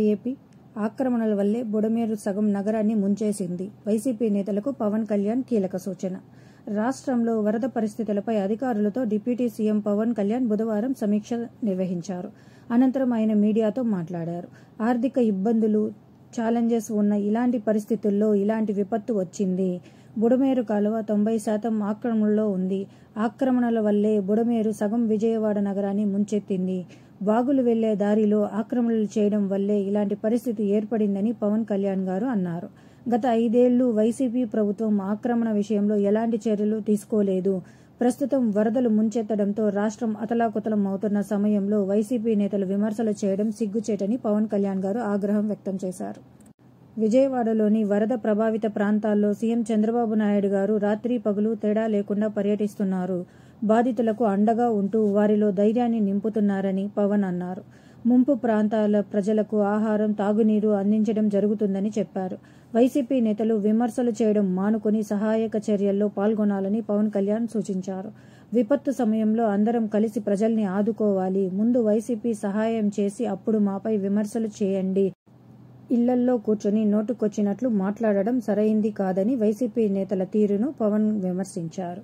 AP ఆక్రమణల వల్లే బుడమేరు సగం నగరాన్ని ముంచేసింది. వైసీపీ నేతలకు పవన్ కళ్యాణ్ కీలక సూచన. రాష్ట్రంలో వరద పరిస్థితులపై అధికారులతో డిప్యూటీ సీఎం పవన్ కళ్యాణ్ బుధవారం సమీక్ష నిర్వహించారు. అనంతరం ఆయన మీడియాతో మాట్లాడారు. ఆర్థిక ఇబ్బందులు, ఛాలెంజెస్ ఉన్న ఇలాంటి పరిస్థితుల్లో ఇలాంటి విపత్తు వచ్చింది. బుడమేరు కాలువ 90% ఆక్రమణలో ఉంది. ఆక్రమణల వల్లే బుడమేరు సగం విజయవాడ నగరాన్ని ముంచెత్తింది. వాగులు వెళ్లే దారిలో ఆక్రమణలు చేయడం వల్లే ఇలాంటి పరిస్థితి ఏర్పడిందని పవన్ కళ్యాణ్ గారు అన్నారు. గత 5 ఏళ్లు వైసీపీ ప్రభుత్వం ఆక్రమణ విషయంలో ఎలాంటి చర్యలు తీసుకోలేదు. ప్రస్తుతం వరదలు ముంచెత్తడంతో రాష్ట్రం అతలాకుతలం అవుతున్న సమయంలో వైసీపీ నేతలు విమర్శలు చేయడం సిగ్గుచేటని పవన్ కళ్యాణ్ గారు ఆగ్రహం వ్యక్తం చేశారు. విజయవాడలోని వరద ప్రభావిత ప్రాంతాల్లో సీఎం చంద్రబాబు నాయుడు గారు రాత్రి పగలు తేడా లేకుండా పర్యటిస్తున్నారు. బాధితులకు అండగా ఉంటూ వారిలో ధైర్యాన్ని నింపుతున్నారని పవన్ అన్నారు. ముంపు ప్రాంతాల ప్రజలకు ఆహారం, తాగునీరు అందించడం జరుగుతుందని చెప్పారు. వైసీపీ నేతలు విమర్శలు చేయడం మానుకొని సహాయక చర్యల్లో పాల్గొనాలని పవన్ కళ్యాణ్ సూచించారు. విపత్తు సమయంలో అందరం కలిసి ప్రజల్ని ఆదుకోవాలి. ముందు వైసీపీ సహాయం చేసి అప్పుడు మాపై విమర్శలు చేయండి. ఇళ్లల్లో కూర్చొని నోటుకొచ్చినట్లు మాట్లాడడం సరైంది కాదని వైసీపీ నేతల తీరును పవన్ విమర్శించారు.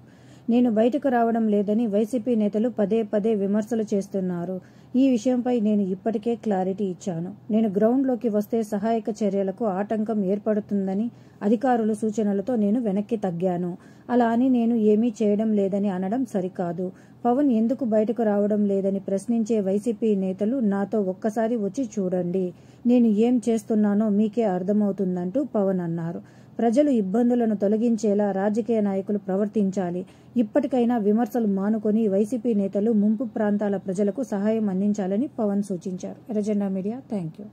నేను బయటకు రావడం లేదని వైసీపీ నేతలు పదే పదే విమర్శలు చేస్తున్నారు. ఈ విషయంపై నేను ఇప్పటికే క్లారిటీ ఇచ్చాను. నేను గ్రౌండ్లోకి వస్తే సహాయక చర్యలకు ఆటంకం ఏర్పడుతుందని అధికారుల సూచనలతో నేను వెనక్కి తగ్గాను. అలా అని నేను ఏమీ చేయడం లేదని అనడం సరికాదు. పవన్ ఎందుకు బయటకు రావడం లేదని ప్రశ్నించే వైసీపీ నేతలు నాతో ఒక్కసారి వచ్చి చూడండి. నేను ఏం చేస్తున్నానో మీకే అర్థమవుతుందంటూ పవన్ అన్నారు. ప్రజలు ఇబ్బందులను తొలగించేలా రాజకీయ నాయకులు ప్రవర్తించాలి. ఇప్పటికైనా విమర్శలు మానుకొని వైసీపీ నేతలు ముంపు ప్రాంతాల ప్రజలకు సహాయం అందించాలని పవన్ సూచించారు. ఎర్రజెండా మీడియా, థ్యాంక్ యూ.